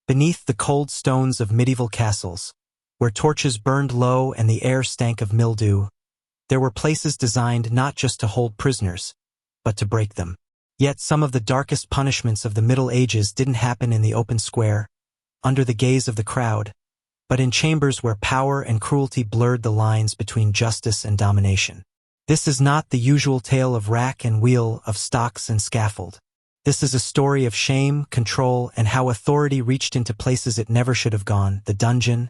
Beneath the cold stones of medieval castles, where torches burned low and the air stank of mildew, there were places designed not just to hold prisoners, but to break them. Yet some of the darkest punishments of the Middle Ages didn't happen in the open square, under the gaze of the crowd, but in chambers where power and cruelty blurred the lines between justice and domination. This is not the usual tale of rack and wheel, of stocks and scaffold. This is a story of shame, control, and how authority reached into places it never should have gone: the dungeon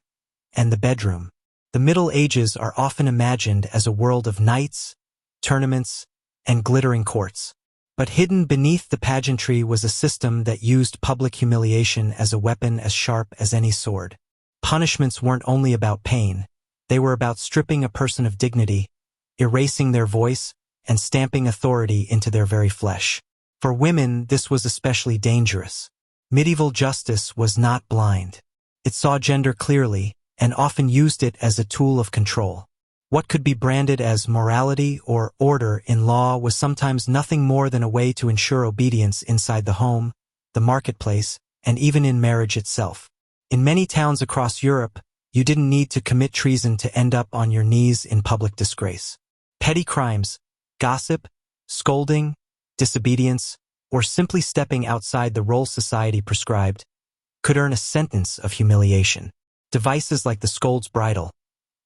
and the bedroom. The Middle Ages are often imagined as a world of knights, tournaments, and glittering courts. But hidden beneath the pageantry was a system that used public humiliation as a weapon as sharp as any sword. Punishments weren't only about pain, they were about stripping a person of dignity, erasing their voice, and stamping authority into their very flesh. For women, this was especially dangerous. Medieval justice was not blind. It saw gender clearly, and often used it as a tool of control. What could be branded as morality or order in law was sometimes nothing more than a way to ensure obedience inside the home, the marketplace, and even in marriage itself. In many towns across Europe, you didn't need to commit treason to end up on your knees in public disgrace. Petty crimes, gossip, scolding, disobedience, or simply stepping outside the role society prescribed, could earn a sentence of humiliation. Devices like the scold's bridle,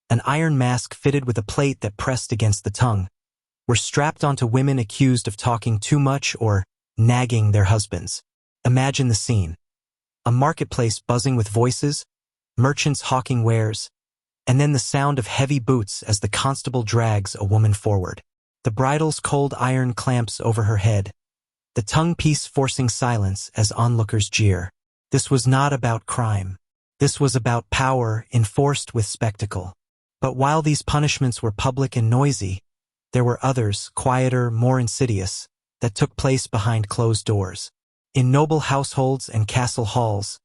an iron mask fitted with a plate that pressed against the tongue, were strapped onto women accused of talking too much or nagging their husbands. Imagine the scene: a marketplace buzzing with voices, merchants hawking wares, and then the sound of heavy boots as the constable drags a woman forward. The bridle's cold iron clamps over her head, the tongue piece forcing silence as onlookers jeer. This was not about crime. This was about power enforced with spectacle. But while these punishments were public and noisy, there were others, quieter, more insidious, that took place behind closed doors. In noble households and castle halls,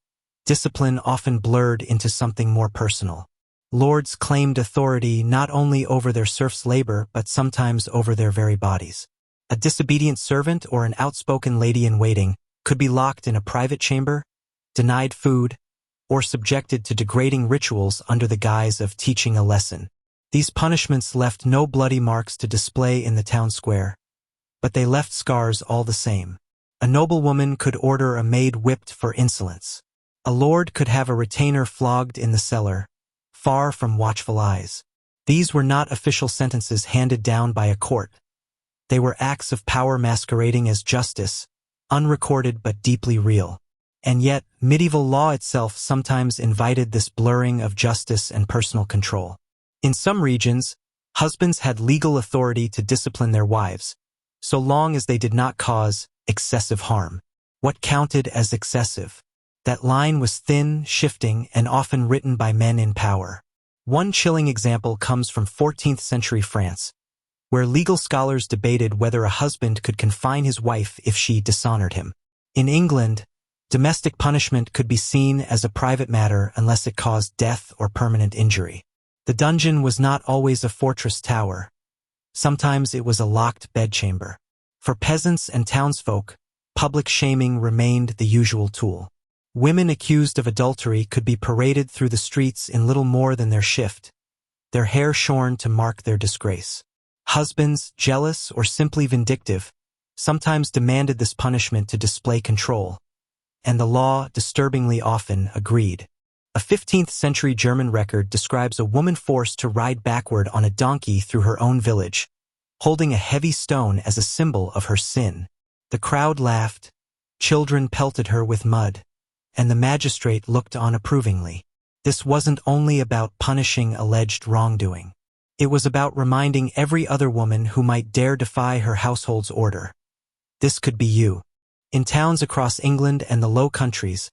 discipline often blurred into something more personal. Lords claimed authority not only over their serfs' labor but sometimes over their very bodies. A disobedient servant or an outspoken lady-in-waiting could be locked in a private chamber, denied food, or subjected to degrading rituals under the guise of teaching a lesson. These punishments left no bloody marks to display in the town square, but they left scars all the same. A noblewoman could order a maid whipped for insolence. A lord could have a retainer flogged in the cellar, far from watchful eyes. These were not official sentences handed down by a court. They were acts of power masquerading as justice, unrecorded but deeply real. And yet, medieval law itself sometimes invited this blurring of justice and personal control. In some regions, husbands had legal authority to discipline their wives, so long as they did not cause excessive harm. What counted as excessive? That line was thin, shifting, and often written by men in power. One chilling example comes from 14th century France, where legal scholars debated whether a husband could confine his wife if she dishonored him. In England, domestic punishment could be seen as a private matter unless it caused death or permanent injury. The dungeon was not always a fortress tower. Sometimes it was a locked bedchamber. For peasants and townsfolk, public shaming remained the usual tool. Women accused of adultery could be paraded through the streets in little more than their shift, their hair shorn to mark their disgrace. Husbands, jealous or simply vindictive, sometimes demanded this punishment to display control, and the law, disturbingly often, agreed. A 15th century German record describes a woman forced to ride backward on a donkey through her own village, holding a heavy stone as a symbol of her sin. The crowd laughed, children pelted her with mud, and the magistrate looked on approvingly. This wasn't only about punishing alleged wrongdoing. It was about reminding every other woman who might dare defy her household's order. This could be you. In towns across England and the Low Countries,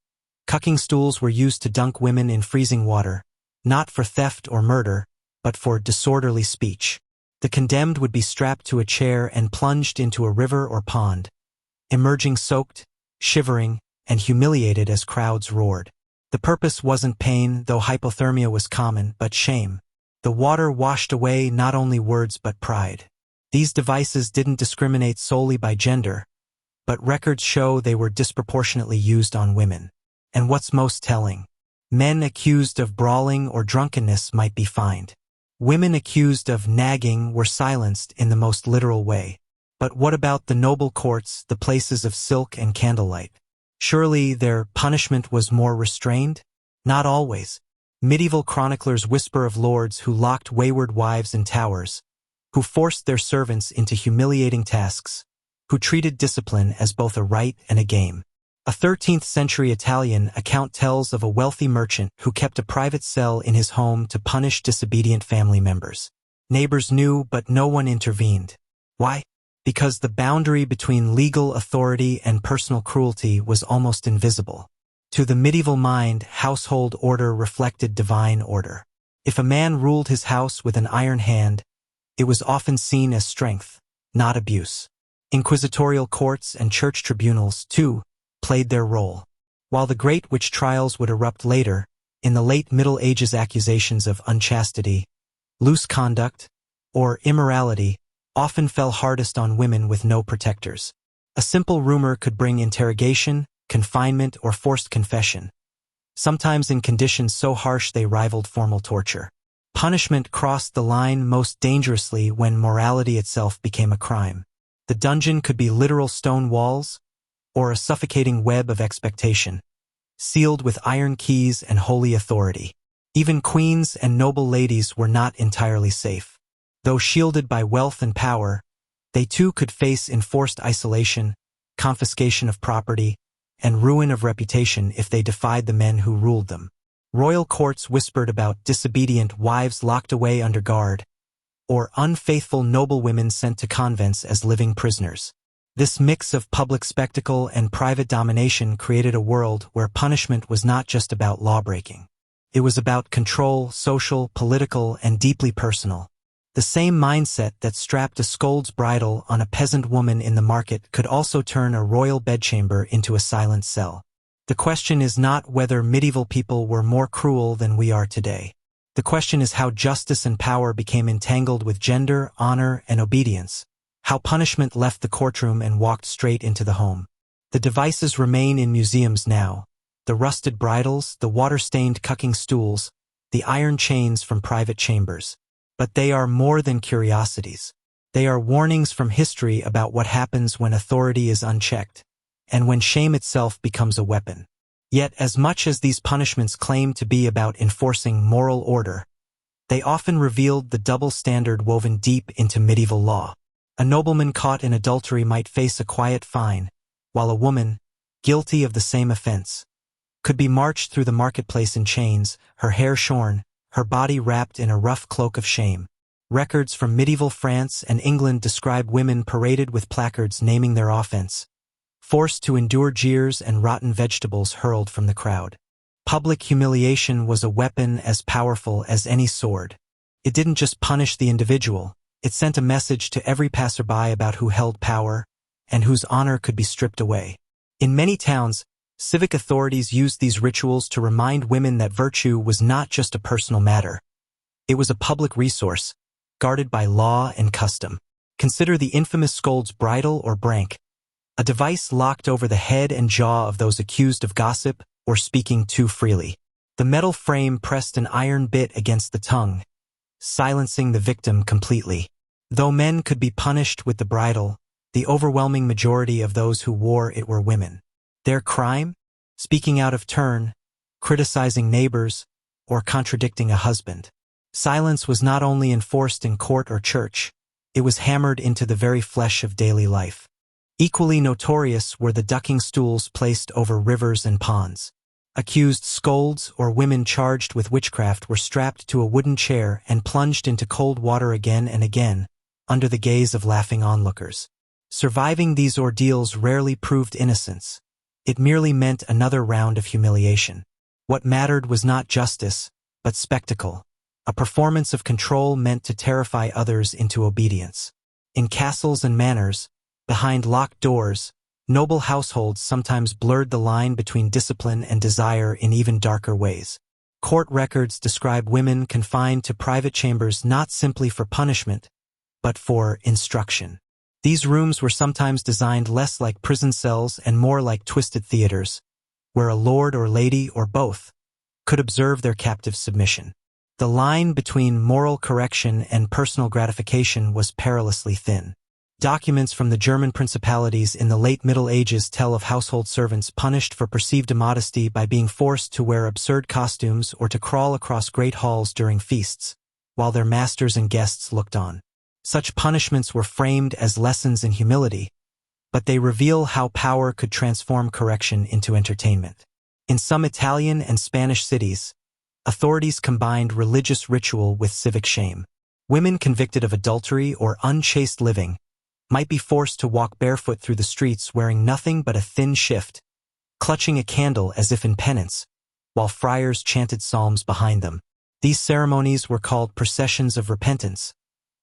cucking stools were used to dunk women in freezing water, not for theft or murder, but for disorderly speech. The condemned would be strapped to a chair and plunged into a river or pond, emerging soaked, shivering, and humiliated as crowds roared. The purpose wasn't pain, though hypothermia was common, but shame. The water washed away not only words but pride. These devices didn't discriminate solely by gender, but records show they were disproportionately used on women. And what's most telling? Men accused of brawling or drunkenness might be fined. Women accused of nagging were silenced in the most literal way. But what about the noble courts, the places of silk and candlelight? Surely their punishment was more restrained? Not always. Medieval chroniclers whisper of lords who locked wayward wives in towers, who forced their servants into humiliating tasks, who treated discipline as both a right and a game. A 13th-century Italian account tells of a wealthy merchant who kept a private cell in his home to punish disobedient family members. Neighbors knew, but no one intervened. Why? Because the boundary between legal authority and personal cruelty was almost invisible. To the medieval mind, household order reflected divine order. If a man ruled his house with an iron hand, it was often seen as strength, not abuse. Inquisitorial courts and church tribunals, too, played their role. While the great witch trials would erupt later, in the late Middle Ages accusations of unchastity, loose conduct, or immorality often fell hardest on women with no protectors. A simple rumor could bring interrogation, confinement, or forced confession, sometimes in conditions so harsh they rivaled formal torture. Punishment crossed the line most dangerously when morality itself became a crime. The dungeon could be literal stone walls, or a suffocating web of expectation, sealed with iron keys and holy authority. Even queens and noble ladies were not entirely safe. Though shielded by wealth and power, they too could face enforced isolation, confiscation of property, and ruin of reputation if they defied the men who ruled them. Royal courts whispered about disobedient wives locked away under guard, or unfaithful noblewomen sent to convents as living prisoners. This mix of public spectacle and private domination created a world where punishment was not just about lawbreaking. It was about control, social, political, and deeply personal. The same mindset that strapped a scold's bridle on a peasant woman in the market could also turn a royal bedchamber into a silent cell. The question is not whether medieval people were more cruel than we are today. The question is how justice and power became entangled with gender, honor, and obedience. How punishment left the courtroom and walked straight into the home. The devices remain in museums now. The rusted bridles, the water-stained cucking stools, the iron chains from private chambers. But they are more than curiosities. They are warnings from history about what happens when authority is unchecked, and when shame itself becomes a weapon. Yet, as much as these punishments claim to be about enforcing moral order, they often revealed the double standard woven deep into medieval law. A nobleman caught in adultery might face a quiet fine, while a woman, guilty of the same offense, could be marched through the marketplace in chains, her hair shorn, her body wrapped in a rough cloak of shame. Records from medieval France and England describe women paraded with placards naming their offense, forced to endure jeers and rotten vegetables hurled from the crowd. Public humiliation was a weapon as powerful as any sword. It didn't just punish the individual, it sent a message to every passerby about who held power and whose honor could be stripped away. In many towns, civic authorities used these rituals to remind women that virtue was not just a personal matter. It was a public resource, guarded by law and custom. Consider the infamous scold's bridle or brank, a device locked over the head and jaw of those accused of gossip or speaking too freely. The metal frame pressed an iron bit against the tongue, silencing the victim completely. Though men could be punished with the bridle, the overwhelming majority of those who wore it were women. Their crime? Speaking out of turn, criticizing neighbors, or contradicting a husband. Silence was not only enforced in court or church, it was hammered into the very flesh of daily life. Equally notorious were the ducking stools placed over rivers and ponds. Accused scolds or women charged with witchcraft were strapped to a wooden chair and plunged into cold water again and again, under the gaze of laughing onlookers. Surviving these ordeals rarely proved innocence. It merely meant another round of humiliation. What mattered was not justice, but spectacle, a performance of control meant to terrify others into obedience. In castles and manors, behind locked doors, noble households sometimes blurred the line between discipline and desire in even darker ways. Court records describe women confined to private chambers not simply for punishment, but for instruction. These rooms were sometimes designed less like prison cells and more like twisted theaters, where a lord or lady, or both, could observe their captive's submission. The line between moral correction and personal gratification was perilously thin. Documents from the German principalities in the late Middle Ages tell of household servants punished for perceived immodesty by being forced to wear absurd costumes or to crawl across great halls during feasts, while their masters and guests looked on. Such punishments were framed as lessons in humility, but they reveal how power could transform correction into entertainment. In some Italian and Spanish cities, authorities combined religious ritual with civic shame. Women convicted of adultery or unchaste living might be forced to walk barefoot through the streets wearing nothing but a thin shift, clutching a candle as if in penance, while friars chanted psalms behind them. These ceremonies were called processions of repentance,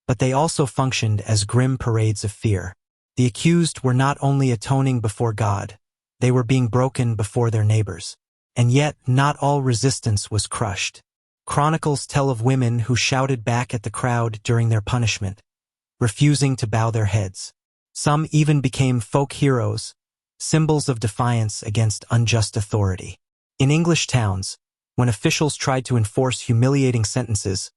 but they also functioned as grim parades of fear. The accused were not only atoning before God, they were being broken before their neighbors. And yet, not all resistance was crushed. Chronicles tell of women who shouted back at the crowd during their punishment, refusing to bow their heads. Some even became folk heroes, symbols of defiance against unjust authority. In English towns, when officials tried to enforce humiliating sentences,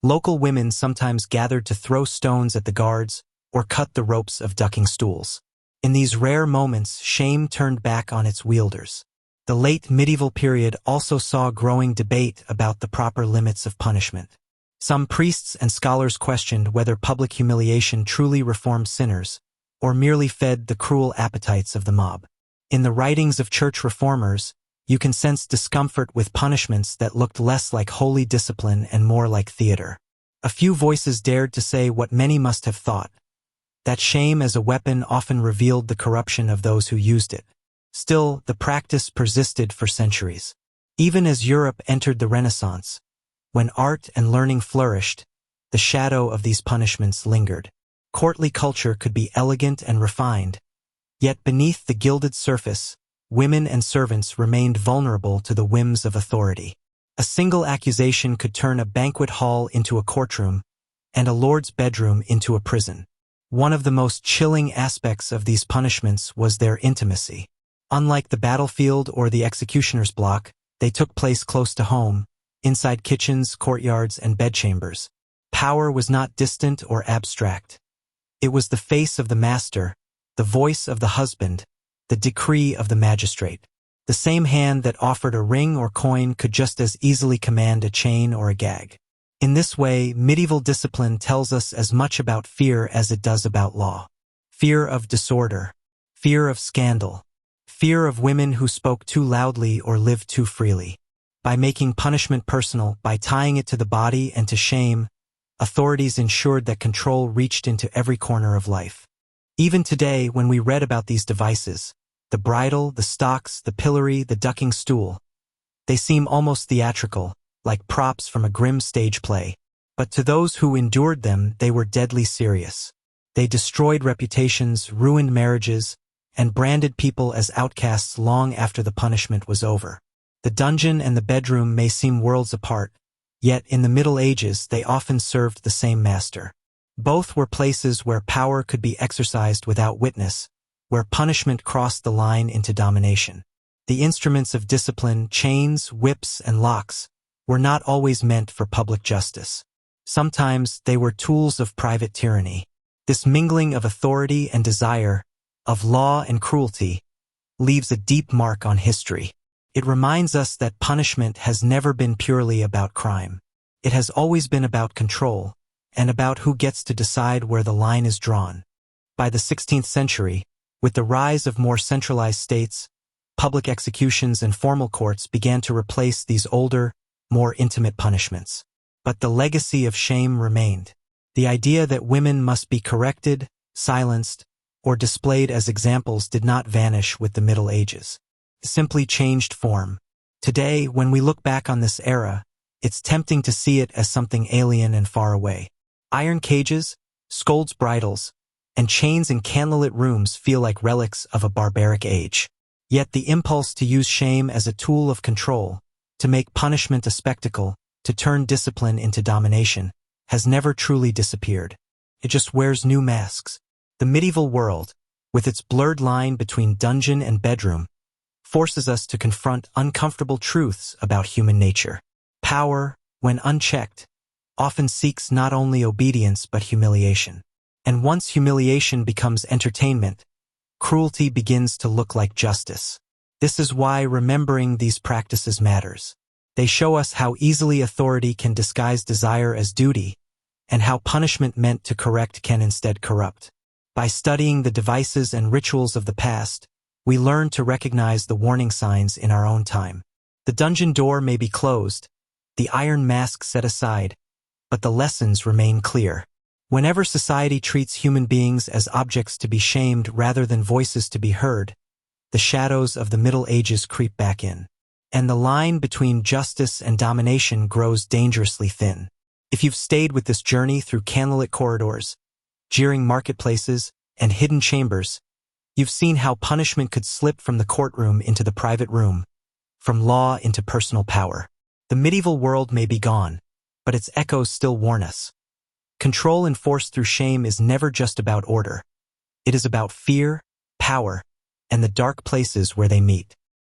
local women sometimes gathered to throw stones at the guards or cut the ropes of ducking stools. In these rare moments, shame turned back on its wielders. The late medieval period also saw growing debate about the proper limits of punishment. Some priests and scholars questioned whether public humiliation truly reformed sinners, or merely fed the cruel appetites of the mob. In the writings of church reformers, you can sense discomfort with punishments that looked less like holy discipline and more like theater. A few voices dared to say what many must have thought, that shame as a weapon often revealed the corruption of those who used it. Still, the practice persisted for centuries. Even as Europe entered the Renaissance, when art and learning flourished, the shadow of these punishments lingered. Courtly culture could be elegant and refined, yet beneath the gilded surface, women and servants remained vulnerable to the whims of authority. A single accusation could turn a banquet hall into a courtroom, and a lord's bedroom into a prison. One of the most chilling aspects of these punishments was their intimacy. Unlike the battlefield or the executioner's block, they took place close to home, inside kitchens, courtyards, and bedchambers. Power was not distant or abstract. It was the face of the master, the voice of the husband, the decree of the magistrate. The same hand that offered a ring or coin could just as easily command a chain or a gag. In this way, medieval discipline tells us as much about fear as it does about law. Fear of disorder, fear of scandal, fear of women who spoke too loudly or lived too freely. By making punishment personal, by tying it to the body and to shame, authorities ensured that control reached into every corner of life. Even today, when we read about these devices, the bridle, the stocks, the pillory, the ducking stool, they seem almost theatrical, like props from a grim stage play. But to those who endured them, they were deadly serious. They destroyed reputations, ruined marriages, and branded people as outcasts long after the punishment was over. The dungeon and the bedroom may seem worlds apart, yet in the Middle Ages they often served the same master. Both were places where power could be exercised without witness, where punishment crossed the line into domination. The instruments of discipline, chains, whips, and locks, were not always meant for public justice. Sometimes they were tools of private tyranny. This mingling of authority and desire, of law and cruelty, leaves a deep mark on history. It reminds us that punishment has never been purely about crime. It has always been about control, and about who gets to decide where the line is drawn. By the 16th century, with the rise of more centralized states, public executions and formal courts began to replace these older, more intimate punishments. But the legacy of shame remained. The idea that women must be corrected, silenced, or displayed as examples did not vanish with the Middle Ages. It simply changed form. Today, when we look back on this era, it's tempting to see it as something alien and far away. Iron cages, scolds' bridles, and chains in candlelit rooms feel like relics of a barbaric age. Yet the impulse to use shame as a tool of control, to make punishment a spectacle, to turn discipline into domination, has never truly disappeared. It just wears new masks. The medieval world, with its blurred line between dungeon and bedroom, forces us to confront uncomfortable truths about human nature. Power, when unchecked, often seeks not only obedience but humiliation. And once humiliation becomes entertainment, cruelty begins to look like justice. This is why remembering these practices matters. They show us how easily authority can disguise desire as duty, and how punishment meant to correct can instead corrupt. By studying the devices and rituals of the past, we learn to recognize the warning signs in our own time. The dungeon door may be closed, the iron mask set aside, but the lessons remain clear. Whenever society treats human beings as objects to be shamed rather than voices to be heard, the shadows of the Middle Ages creep back in. And the line between justice and domination grows dangerously thin. If you've stayed with this journey through candlelit corridors, jeering marketplaces, and hidden chambers, you've seen how punishment could slip from the courtroom into the private room, from law into personal power. The medieval world may be gone, but its echoes still warn us. Control enforced through shame is never just about order. It is about fear, power, and the dark places where they meet.